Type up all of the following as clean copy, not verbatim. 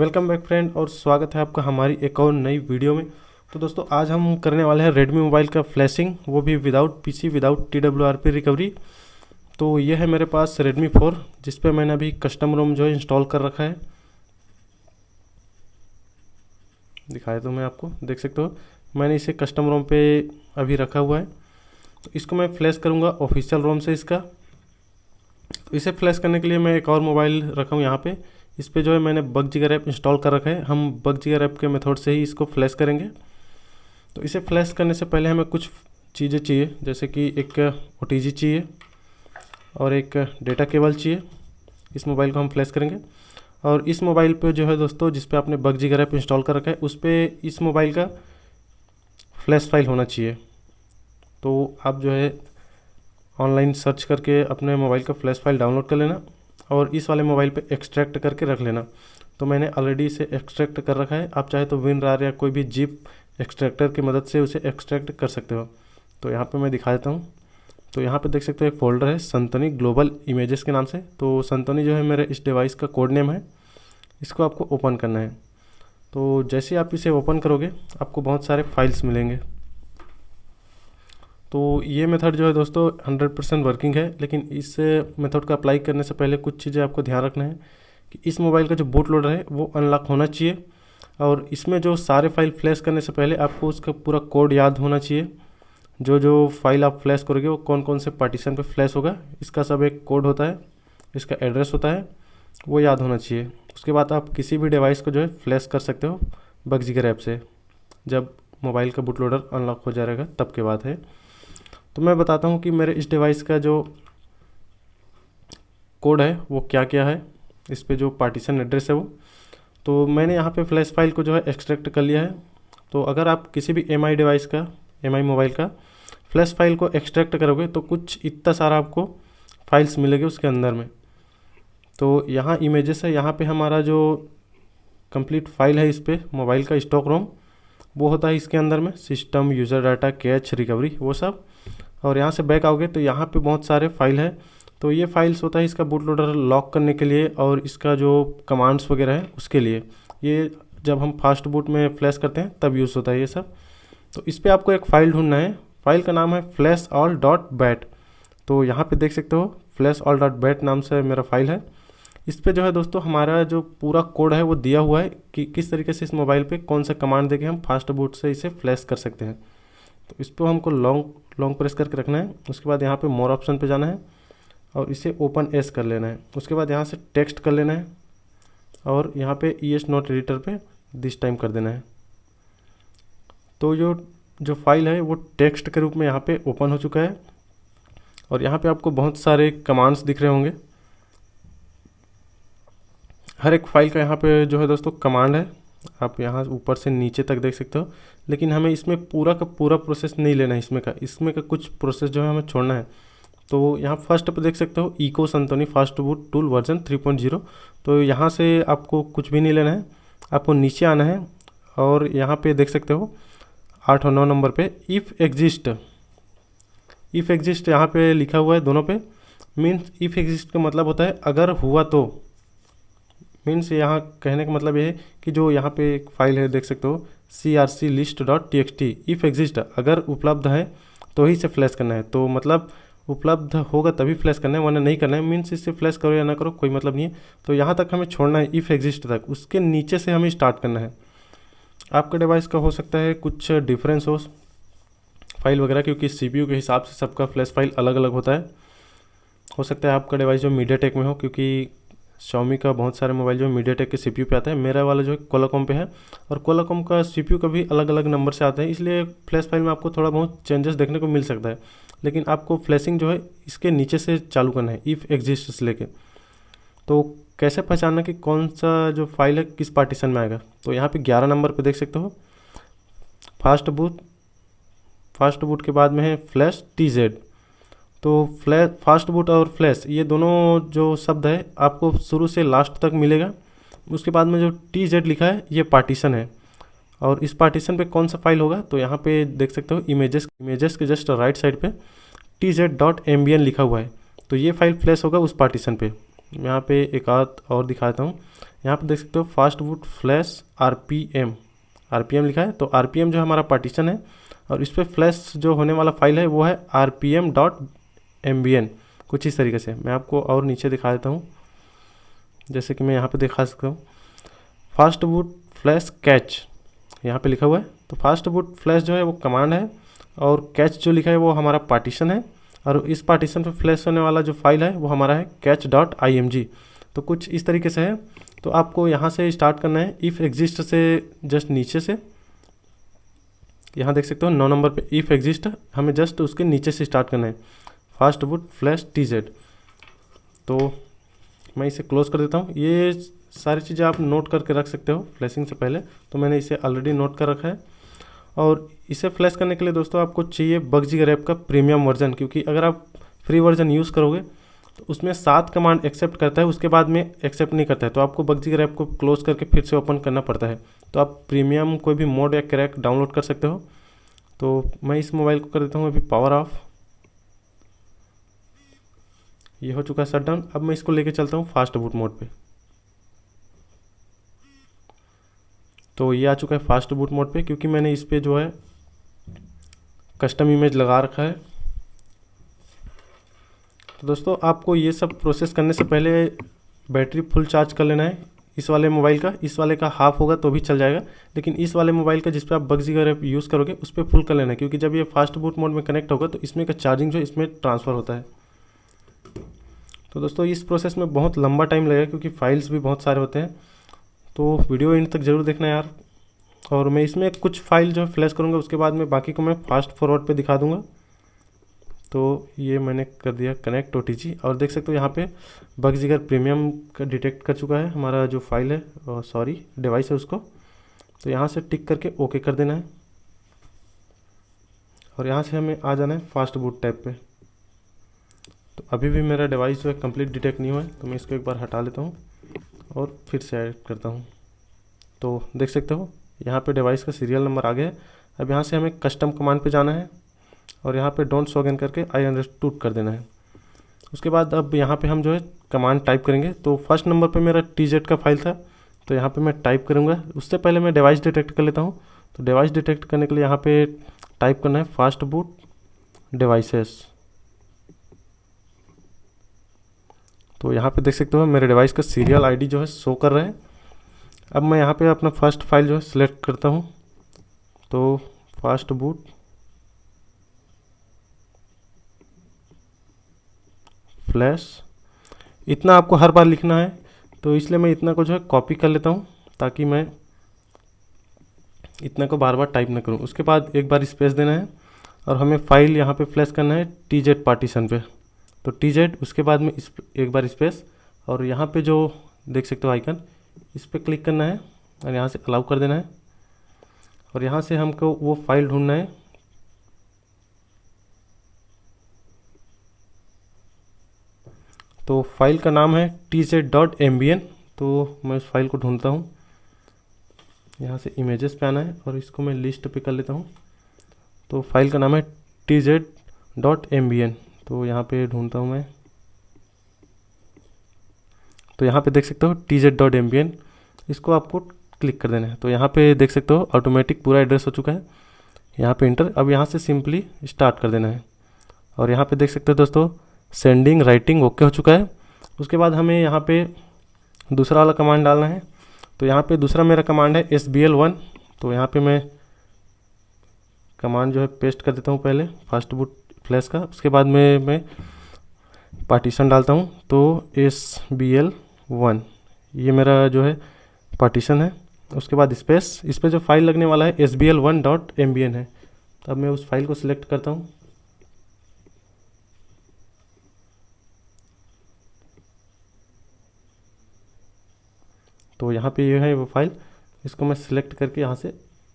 Welcome back friend और स्वागत है आपका हमारी एक और नई वीडियो में। तो दोस्तों आज हम करने वाले हैं रेडमी मोबाइल का फ्लैशिंग, वो भी without PC without TWRP recovery. तो ये है मेरे पास Redmi 4 जिस पे मैंने अभी कस्टम रोम जो है इंस्टॉल कर रखा है। दिखाया तो मैं आपको, देख सकते हो मैंने इसे कस्टम रोम पे अभी रखा हुआ है। तो इसको मैं फ्लैश करूँगा ऑफिशियल रोम से इसका। तो इसे फ्लैश करने के लिए मैं एक और मोबाइल रखा हूँ यहाँ पे। इस पे जो है मैंने बगजिगर ऐप इंस्टॉल कर रखा है। हम बगजिगर ऐप के मेथड से ही इसको फ्लैश करेंगे। तो इसे फ्लैश करने से पहले हमें कुछ चीज़ें चाहिए, जैसे कि एक OTG चाहिए और एक डेटा केबल चाहिए। इस मोबाइल को हम फ्लैश करेंगे और इस मोबाइल पे जो है दोस्तों जिस पे आपने बगजिगर ऐप इंस्टॉल कर रखा है उस पर इस मोबाइल का फ्लैश फाइल होना चाहिए। तो आप जो है ऑनलाइन सर्च करके अपने मोबाइल का फ्लैश फाइल डाउनलोड कर लेना और इस वाले मोबाइल पे एक्सट्रैक्ट करके रख लेना। तो मैंने ऑलरेडी इसे एक्सट्रैक्ट कर रखा है। आप चाहे तो WinRAR या कोई भी जिप एक्सट्रैक्टर की मदद से उसे एक्सट्रैक्ट कर सकते हो। तो यहाँ पे मैं दिखा देता हूँ। तो यहाँ पे देख सकते हो एक फ़ोल्डर है संतोनी ग्लोबल इमेजेस के नाम से। तो संतोनी जो है मेरे इस डिवाइस का कोड नेम है। इसको आपको ओपन करना है। तो जैसे आप इसे ओपन करोगे आपको बहुत सारे फाइल्स मिलेंगे। तो ये मेथड जो है दोस्तों 100% वर्किंग है, लेकिन इस मेथड को अप्लाई करने से पहले कुछ चीज़ें आपको ध्यान रखना है कि इस मोबाइल का जो बूट लोडर है वो अनलॉक होना चाहिए और इसमें जो सारे फाइल फ्लैश करने से पहले आपको उसका पूरा कोड याद होना चाहिए। जो फाइल आप फ्लैश करोगे वो कौन कौन से पार्टीशन पे फ्लैश होगा, इसका सब एक कोड होता है, इसका एड्रेस होता है, वो याद होना चाहिए। उसके बाद आप किसी भी डिवाइस को जो है फ्लैश कर सकते हो बगजिगर ऐप से, जब मोबाइल का बूट लोडर अनलॉक हो जाएगा तब के बाद है। तो मैं बताता हूँ कि मेरे इस डिवाइस का जो कोड है वो क्या क्या है, इस पे जो पार्टीशन एड्रेस है वो। तो मैंने यहाँ पे फ्लैश फाइल को जो है एक्सट्रैक्ट कर लिया है। तो अगर आप किसी भी MI डिवाइस का, MI मोबाइल का फ्लैश फाइल को एक्सट्रैक्ट करोगे तो कुछ इतना सारा आपको फाइल्स मिलेंगे उसके अंदर में। तो यहाँ इमेजेस है, यहाँ पे हमारा जो कंप्लीट फाइल है इस पर मोबाइल का स्टॉक रोम वो होता है इसके अंदर में, system, user data, catch, recovery, वो सब। और यहाँ से बैक आओगे तो यहाँ पे बहुत सारे फाइल है। तो ये फाइल्स होता है इसका बूट लोडर लॉक करने के लिए और इसका जो कमांड्स वगैरह है उसके लिए। ये जब हम फास्ट बूट में फ्लैश करते हैं तब यूज़ होता है ये सब। तो इस पर आपको एक फ़ाइल ढूंढना है। फाइल का नाम है flashall.bat। तो यहाँ पे देख सकते हो flashall.bat नाम से मेरा फाइल है। इस पे जो है दोस्तों हमारा जो पूरा कोड है वो दिया हुआ है कि किस तरीके से इस मोबाइल पे कौन सा कमांड देके हम फास्ट बूट से इसे फ्लैश कर सकते हैं। तो इस पर हमको लॉन्ग प्रेस करके रखना है। उसके बाद यहाँ पे मोर ऑप्शन पे जाना है और इसे ओपन एस कर लेना है। उसके बाद यहाँ से टेक्स्ट कर लेना है और यहाँ पे ES नोट एडिटर पे दिस टाइम कर देना है। तो जो फाइल है वो टेक्स्ट के रूप में यहाँ पे ओपन हो चुका है और यहाँ पे आपको बहुत सारे कमांड्स दिख रहे होंगे। हर एक फाइल का यहाँ पे जो है दोस्तों कमांड है, आप यहाँ ऊपर से नीचे तक देख सकते हो। लेकिन हमें इसमें पूरा का पूरा प्रोसेस नहीं लेना है, इसमें का कुछ प्रोसेस जो है हमें छोड़ना है। तो यहाँ फर्स्ट पे देख सकते हो इको संतोनी फास्ट बूट टूल वर्जन 3.0। तो यहाँ से आपको कुछ भी नहीं लेना है, आपको नीचे आना है और यहाँ पे देख सकते हो 8 और 9 नंबर पे इफ़ एग्जिस्ट यहाँ पे लिखा हुआ है दोनों पे। मीन्स इफ़ एग्जिस्ट का मतलब होता है अगर हुआ तो। मीन्स यहाँ कहने का मतलब ये है कि जो यहाँ पे एक फाइल है देख सकते हो crclist.txt, इफ़ एग्जिस्ट अगर उपलब्ध है तो ही इसे फ्लैश करना है। तो मतलब उपलब्ध होगा तभी फ्लैश करना है, वरना नहीं करना है। मीन्स इसे फ्लैश करो या ना करो कोई मतलब नहीं है। तो यहाँ तक हमें छोड़ना है इफ़ एग्जिस्ट तक, उसके नीचे से हमें स्टार्ट करना है। आपका डिवाइस का हो सकता है कुछ डिफरेंस हो फाइल वगैरह, क्योंकि CPU के हिसाब से सबका फ्लैश फाइल अलग अलग होता है। हो सकता है आपका डिवाइस जो मीडियाटेक में हो, क्योंकि Xiaomi का बहुत सारे मोबाइल जो मीडियाटेक के CPU पे आता है। मेरा वाला जो है Qualcomm पे है और Qualcomm का CPU का भी अलग अलग नंबर से आता है, इसलिए फ्लैश फाइल में आपको थोड़ा बहुत चेंजेस देखने को मिल सकता है। लेकिन आपको फ्लैशिंग जो है इसके नीचे से चालू करना है इफ़ एग्जिस्ट से लेके। तो कैसे पहचानना कि कौन सा जो फाइल है किस पार्टीशन में आएगा। तो यहाँ पे 11 नंबर पे देख सकते हो फास्ट बूट के बाद में है फ्लैश TZ। तो फास्ट बूट और फ्लैश ये दोनों जो शब्द है आपको शुरू से लास्ट तक मिलेगा। उसके बाद में जो TZ लिखा है ये पार्टीशन है और इस पार्टीशन पे कौन सा फाइल होगा। तो यहाँ पे देख सकते हो इमेजेस के जस्ट राइट साइड पे tz.mbn लिखा हुआ है। तो ये फाइल फ्लैश होगा उस पार्टीशन पे। मैं यहाँ पे एक आध और दिखाता हूँ। यहाँ पे देख सकते हो फास्ट बूट फ्लैश आरपीएम लिखा है। तो आरपीएम जो हमारा पार्टीशन है और इस पर फ्लैश जो होने वाला फाइल है वो है rpm.mbn। कुछ इस तरीके से मैं आपको और नीचे दिखा देता हूँ, जैसे कि मैं यहाँ पे दिखा सकता हूँ फास्ट बूट फ्लैश कैच यहाँ पे लिखा हुआ है। तो फास्ट बूट फ्लैश जो है वो कमांड है और कैच जो लिखा है वो हमारा पार्टीशन है, और इस पार्टीशन पे फ्लैश होने वाला जो फाइल है वो हमारा है catch.img। तो कुछ इस तरीके से है। तो आपको यहाँ से स्टार्ट करना है इफ़ एग्जिस्ट से जस्ट नीचे से, यहाँ देख सकते हो 9 नंबर पे इफ़ एग्जिस्ट, हमें जस्ट उसके नीचे से स्टार्ट करना है फास्ट बूट फ्लैश tz। तो मैं इसे क्लोज कर देता हूँ। ये सारी चीज़ें आप नोट करके रख सकते हो फ्लैशिंग से पहले, तो मैंने इसे ऑलरेडी नोट कर रखा है। और इसे फ्लैश करने के लिए दोस्तों आपको चाहिए बगजिगर ऐप का प्रीमियम वर्जन, क्योंकि अगर आप फ्री वर्जन यूज़ करोगे तो उसमें 7 कमांड एक्सेप्ट करता है, उसके बाद में एक्सेप्ट नहीं करता है, तो आपको बगजिगर ऐप को क्लोज करके फिर से ओपन करना पड़ता है। तो आप प्रीमियम कोई भी मोड या क्रैक डाउनलोड कर सकते हो। तो मैं इस मोबाइल को कर देता हूँ अभी पावर ऑफ। ये हो चुका है शट डाउन। अब मैं इसको लेके चलता हूँ फास्ट बूट मोड पे। तो ये आ चुका है फास्ट बूट मोड पे, क्योंकि मैंने इस पे जो है कस्टम इमेज लगा रखा है। तो दोस्तों आपको ये सब प्रोसेस करने से पहले बैटरी फुल चार्ज कर लेना है इस वाले मोबाइल का। इस वाले का हाफ होगा तो भी चल जाएगा, लेकिन इस वाले मोबाइल का जिस पे आप बगजिगर ऐप यूज़ करोगे उस पर फुल कर लेना है, क्योंकि जब ये फास्ट बूट मोड में कनेक्ट होगा तो इसमें का चार्जिंग जो इसमें ट्रांसफ़र होता है। तो दोस्तों इस प्रोसेस में बहुत लंबा टाइम लगेगा, क्योंकि फाइल्स भी बहुत सारे होते हैं। तो वीडियो इन तक ज़रूर देखना यार। और मैं इसमें कुछ फाइल जो है फ्लैश करूँगा, उसके बाद में बाकी को मैं फास्ट फॉरवर्ड पे दिखा दूँगा। तो ये मैंने कर दिया कनेक्ट OTG, और देख सकते हो यहाँ पे बगजिगर प्रीमियम का डिटेक्ट कर चुका है हमारा जो फाइल है, सॉरी डिवाइस है उसको। तो यहाँ से टिक करके ओके कर देना है, और यहाँ से हमें आ जाना है फास्ट बूट टैब पे। तो अभी भी मेरा डिवाइस जो है कंप्लीट डिटेक्ट नहीं हुआ है, तो मैं इसको एक बार हटा लेता हूँ और फिर से ऐड करता हूँ। तो देख सकते हो यहाँ पे डिवाइस का सीरियल नंबर आ गया है। अब यहाँ से हमें कस्टम कमांड पे जाना है और यहाँ पे डोंट शो अगेन करके आई अंडरस्टूड कर देना है। उसके बाद अब यहाँ पे हम जो है कमांड टाइप करेंगे। तो फर्स्ट नंबर पे मेरा TZ का फाइल था, तो यहाँ पे मैं टाइप करूँगा। उससे पहले मैं डिवाइस डिटेक्ट कर लेता हूँ। तो डिवाइस डिटेक्ट करने के लिए यहाँ पे टाइप करना है फास्ट बूट डिवाइसेस। तो यहाँ पे देख सकते हो मेरे डिवाइस का सीरियल ID जो है शो कर रहा है। अब मैं यहाँ पे अपना फर्स्ट फाइल जो है सिलेक्ट करता हूँ। तो फास्ट बूट फ्लैश, इतना आपको हर बार लिखना है, तो इसलिए मैं इतना को जो है कॉपी कर लेता हूँ, ताकि मैं इतना को बार बार टाइप ना करूँ। उसके बाद एक बार स्पेस देना है और हमें फाइल यहाँ पे फ्लैश करना है TZ पार्टीशन पे। तो TZ, उसके बाद में एक बार स्पेस, और यहाँ पे जो देख सकते हो आइकन, इस पर क्लिक करना है और यहाँ से अलाउ कर देना है। और यहाँ से हमको वो फाइल ढूंढना है। तो फाइल का नाम है tz.mbn। तो मैं उस फाइल को ढूंढता हूँ। यहाँ से इमेजेस पे आना है और इसको मैं लिस्ट पे कर लेता हूँ। तो फाइल का नाम है tz.mbn। तो यहाँ पे ढूंढता हूँ मैं। तो यहाँ पे देख सकते हो tz.mbn, इसको आपको क्लिक कर देना है। तो यहाँ पे देख सकते हो ऑटोमेटिक पूरा एड्रेस हो चुका है। यहाँ पे इंटर, अब यहाँ से सिंपली स्टार्ट कर देना है। और यहाँ पे देख सकते हो दोस्तों सेंडिंग राइटिंग ओके हो चुका है। उसके बाद हमें यहाँ पे दूसरा वाला कमांड डालना है। तो यहाँ पे दूसरा मेरा कमांड है SBL1। तो यहाँ पे मैं कमांड जो है पेस्ट कर देता हूँ पहले फास्ट बूट फ्लैश का। उसके बाद में मैं पार्टीशन डालता हूँ। तो SBL1 ये मेरा जो है पार्टीशन है। उसके बाद स्पेस, इस पर जो फाइल लगने वाला है SBL1.mbn है। तो अब मैं उस फाइल को सिलेक्ट करता हूँ। तो यहाँ पे ये है वो फाइल, इसको मैं सिलेक्ट करके यहाँ से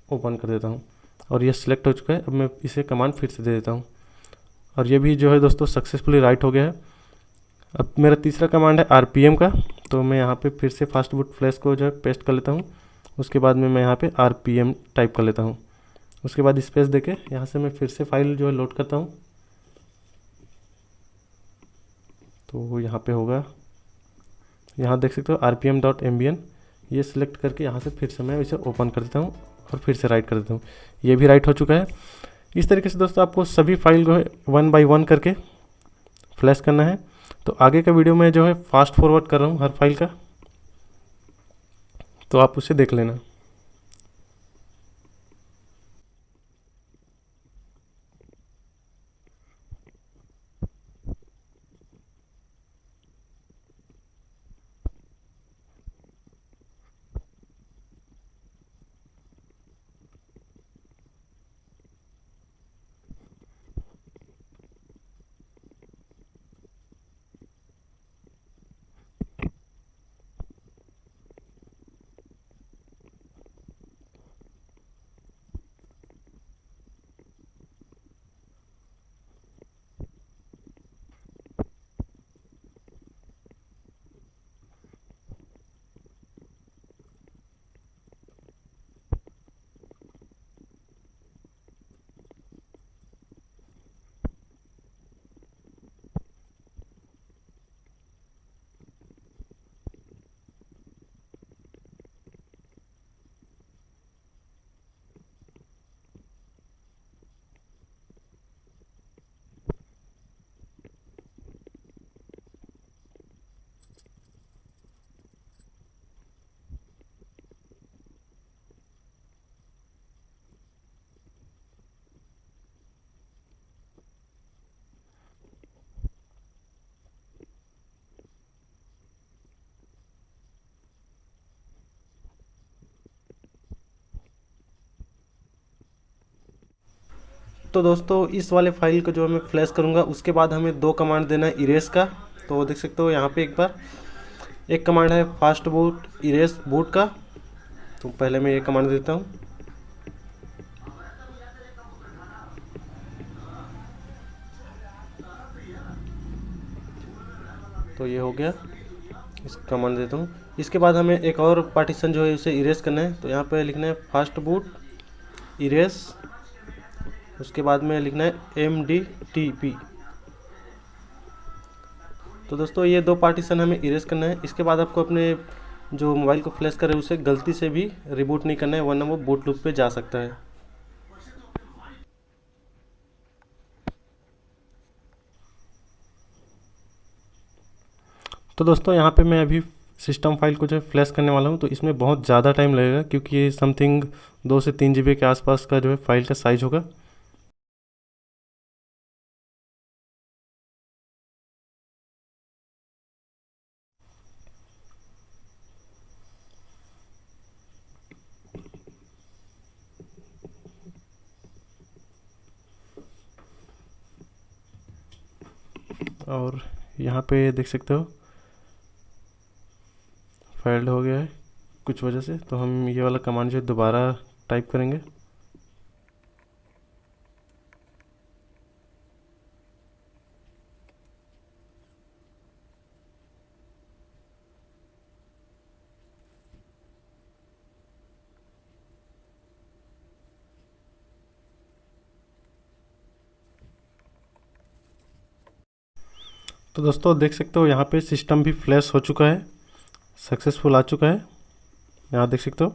ओपन कर देता हूँ और ये सिलेक्ट हो चुका है। अब मैं इसे कमांड फिर से दे देता हूँ और ये भी जो है दोस्तों सक्सेसफुली राइट हो गया है। अब मेरा तीसरा कमांड है RPM का। तो मैं यहाँ पे फिर से फास्ट बूट फ्लैश को जो है पेस्ट कर लेता हूँ। उसके बाद में मैं यहाँ पे RPM टाइप कर लेता हूँ। उसके बाद स्पेस देके यहाँ से मैं फिर से फाइल जो है लोड करता हूँ। तो यहाँ पे होगा यहाँ देख सकते हो rpm.mbn, ये सिलेक्ट करके यहाँ से फिर से मैं इसे ओपन कर देता हूँ और फिर से राइट कर देता हूँ। ये भी राइट हो चुका है। इस तरीके से दोस्तों आपको सभी फाइल को है 1 बाय 1 करके फ्लैश करना है। तो आगे का वीडियो में जो है फास्ट फॉरवर्ड कर रहा हूँ हर फाइल का, तो आप उसे देख लेना। तो दोस्तों इस वाले फाइल को जो मैं फ्लैश करूँगा उसके बाद हमें 2 कमांड देना है इरेज का। तो देख सकते हो यहाँ पे एक कमांड है फास्ट बूट इरेज बूट का। तो पहले मैं ये कमांड देता हूँ। तो ये हो गया, इस कमांड देता हूँ। इसके बाद हमें एक और पार्टीशन जो है उसे इरेज करना है। तो यहाँ पे लिखना है फास्ट बूट इरेज, उसके बाद में लिखना है MDTP। तो दोस्तों ये 2 पार्टीशन हमें इरेज करना है। इसके बाद आपको अपने जो मोबाइल को फ्लैश करे उसे गलती से भी रिबूट नहीं करना है, वरना वो बूट लूप पे जा सकता है। तो दोस्तों यहाँ पे मैं अभी सिस्टम फाइल को जो है फ्लैश करने वाला हूँ। तो इसमें बहुत ज़्यादा टाइम लगेगा क्योंकि ये समथिंग 2 से 3 GB के आसपास का जो है फाइल का साइज होगा। और यहाँ पे देख सकते हो फेल्ड हो गया है कुछ वजह से। तो हम ये वाला कमांड जो है दोबारा टाइप करेंगे। तो दोस्तों देख सकते हो यहाँ पे सिस्टम भी फ्लैश हो चुका है, सक्सेसफुल आ चुका है। यहाँ देख सकते हो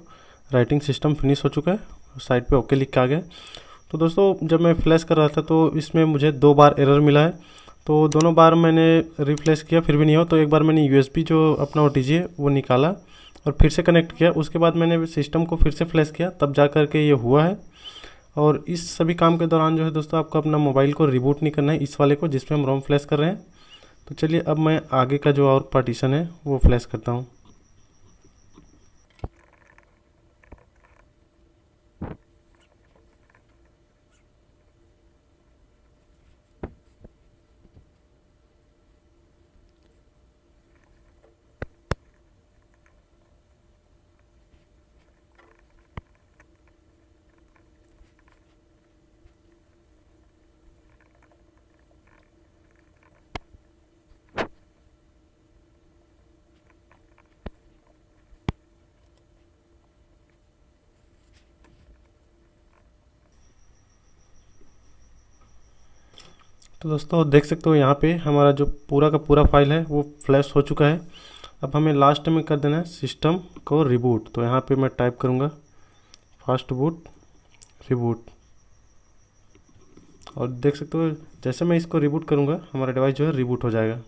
राइटिंग सिस्टम फिनिश हो चुका है, साइड पे ओके लिख के आ गया। तो दोस्तों जब मैं फ्लैश कर रहा था तो इसमें मुझे 2 बार एरर मिला है। तो दोनों बार मैंने रिफ्लैश किया फिर भी नहीं हो। तो एक बार मैंने USB जो अपना OTG है वो निकाला और फिर से कनेक्ट किया। उसके बाद मैंने सिस्टम को फिर से फ्लैश किया, तब जा कर के ये हुआ है। और इस सभी काम के दौरान जो है दोस्तों आपको अपना मोबाइल को रिबूट नहीं करना है, इस वाले को जिसमें हम रोम फ्लैश कर रहे हैं। तो चलिए अब मैं आगे का जो और पार्टीशन है वो फ्लैश करता हूँ। तो दोस्तों देख सकते हो यहाँ पे हमारा जो पूरा का पूरा फाइल है वो फ्लैश हो चुका है। अब हमें लास्ट में कर देना है सिस्टम को रिबूट। तो यहाँ पे मैं टाइप करूँगा फास्ट बूट रिबूट, और देख सकते हो जैसे मैं इसको रिबूट करूँगा हमारा डिवाइस जो है रिबूट हो जाएगा।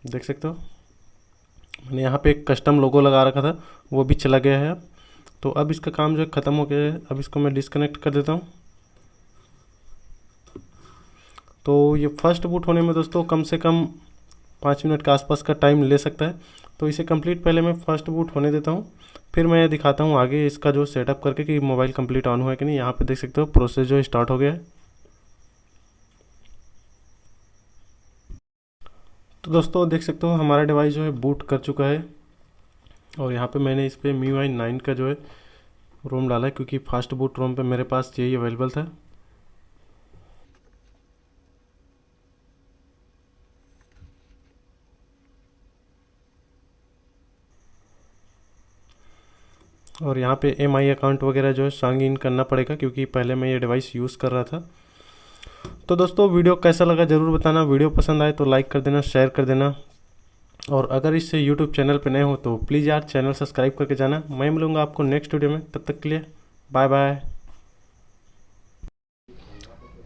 देख सकते हो मैंने यहाँ पे एक कस्टम लोगो लगा रखा था, वो भी चला गया है अब। तो अब इसका काम जो है ख़त्म हो गया है। अब इसको मैं डिस्कनेक्ट कर देता हूँ। तो ये फर्स्ट बूट होने में दोस्तों कम से कम 5 मिनट के आसपास का टाइम ले सकता है। तो इसे कंप्लीट पहले मैं फर्स्ट बूट होने देता हूँ, फिर मैं दिखाता हूँ आगे इसका जो सेटअप करके कि मोबाइल कंप्लीट ऑन हुआ है कि नहीं। यहाँ पे देख सकते हो प्रोसेस जो स्टार्ट हो गया है। तो दोस्तों देख सकते हो हमारा डिवाइस जो है बूट कर चुका है, और यहाँ पे मैंने इस पर MIUI 9 का जो है रोम डाला है, क्योंकि फास्ट बूट रोम पे मेरे पास यही अवेलेबल था। और यहाँ पे MI अकाउंट वगैरह जो है साइन इन करना पड़ेगा, क्योंकि पहले मैं ये डिवाइस यूज़ कर रहा था। तो दोस्तों वीडियो कैसा लगा ज़रूर बताना। वीडियो पसंद आए तो लाइक कर देना, शेयर कर देना, और अगर इससे यूट्यूब चैनल पे नए हो तो प्लीज़ यार चैनल सब्सक्राइब करके जाना। मैं मिलूँगा आपको नेक्स्ट वीडियो में, तब तक के लिए बाय बाय।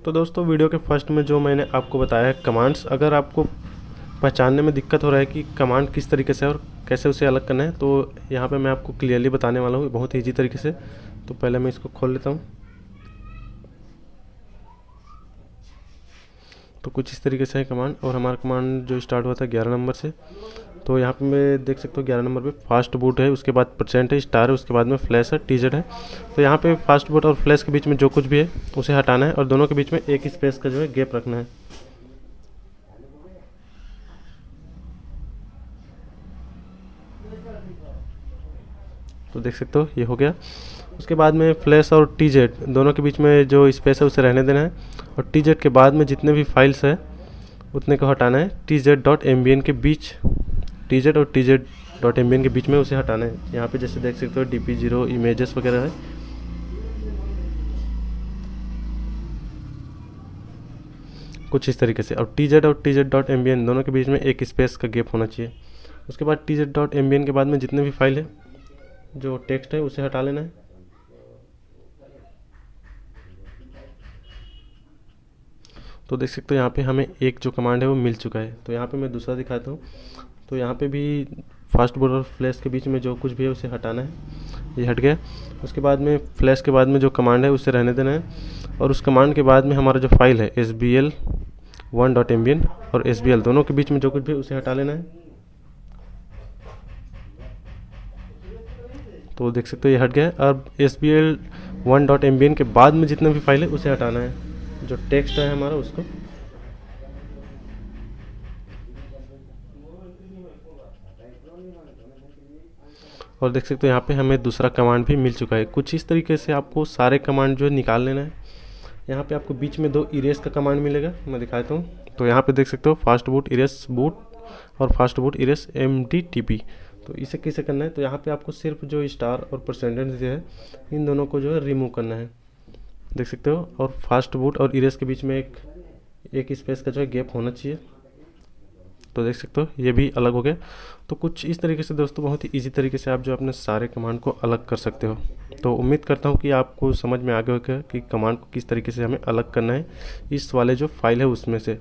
तो दोस्तों वीडियो के फर्स्ट में जो मैंने आपको बताया है कमांड्स, अगर आपको पहचानने में दिक्कत हो रहा है कि कमांड किस तरीके से और कैसे उसे अलग करना है, तो यहाँ पे मैं आपको क्लियरली बताने वाला हूँ बहुत ईजी तरीके से। तो पहले मैं इसको खोल लेता हूँ। तो कुछ इस तरीके से है कमांड, और हमारा कमांड जो स्टार्ट हुआ था 11 नंबर से। तो यहाँ पे मैं देख सकता हूँ 11 नंबर पे फास्ट बूट है, उसके बाद % है, स्टार है, उसके बाद में फ्लैश है, TZ है। तो यहाँ पे फास्ट बूट और फ्लैश के बीच में जो कुछ भी है उसे हटाना है, और दोनों के बीच में एक स्पेस का जो है गैप रखना है। तो देख सकते हो ये हो गया। उसके बाद में फ्लैश और TZ दोनों के बीच में जो स्पेस है उसे रहने देना है, और TZ के बाद में जितने भी फाइल्स है उतने को हटाना है। TZ.mbn के बीच, TZ और TZ.mbn के बीच में उसे हटाना है। यहाँ पे जैसे देख सकते हो DP0 इमेजेस वगैरह है। कुछ इस तरीके से, और TZ और TZ.mbn दोनों के बीच में एक स्पेस का गैप होना चाहिए। उसके बाद TZ.mbn के बाद में जितने भी फाइल है जो टेक्स्ट है उसे हटा लेना है। तो देख सकते हो यहाँ पे हमें एक जो कमांड है वो मिल चुका है। तो यहाँ पे मैं दूसरा दिखाता हूँ। तो यहाँ पे भी फास्ट बूट और फ्लैश के बीच में जो कुछ भी है उसे हटाना है, ये हट गया। उसके बाद में फ्लैश के बाद में जो कमांड है उसे रहने देना है, और उस कमांड के बाद में हमारा जो फाइल है SBL1.mbn और SBL दोनों के बीच में जो कुछ भी है उसे हटा लेना है। तो देख सकते हो ये हट गया। अब SBL1.mbn के बाद में जितने भी फाइल है उसे हटाना है, जो टेक्स्ट है हमारा उसको। और देख सकते हो यहाँ पे हमें दूसरा कमांड भी मिल चुका है। कुछ इस तरीके से आपको सारे कमांड जो है निकाल लेना है। यहाँ पे आपको बीच में 2 इरेज का कमांड मिलेगा, मैं दिखाता हूँ। तो यहाँ पे देख सकते हो फास्ट बूट इरेज बूट और फास्ट बूट इरेज MDTP। तो इसे कैसे करना है, तो यहाँ पे आपको सिर्फ जो स्टार और परसेंटेज जो है इन दोनों को जो है रिमूव करना है, देख सकते हो। और फास्ट बूट और इरेज के बीच में एक स्पेस का जो है गैप होना चाहिए। तो देख सकते हो ये भी अलग हो गया। तो कुछ इस तरीके से दोस्तों बहुत ही इजी तरीके से आप जो अपने सारे कमांड को अलग कर सकते हो। तो उम्मीद करता हूँ कि आपको समझ में आ गया होगा कि कमांड को किस तरीके से हमें अलग करना है इस वाले जो फाइल है उसमें से।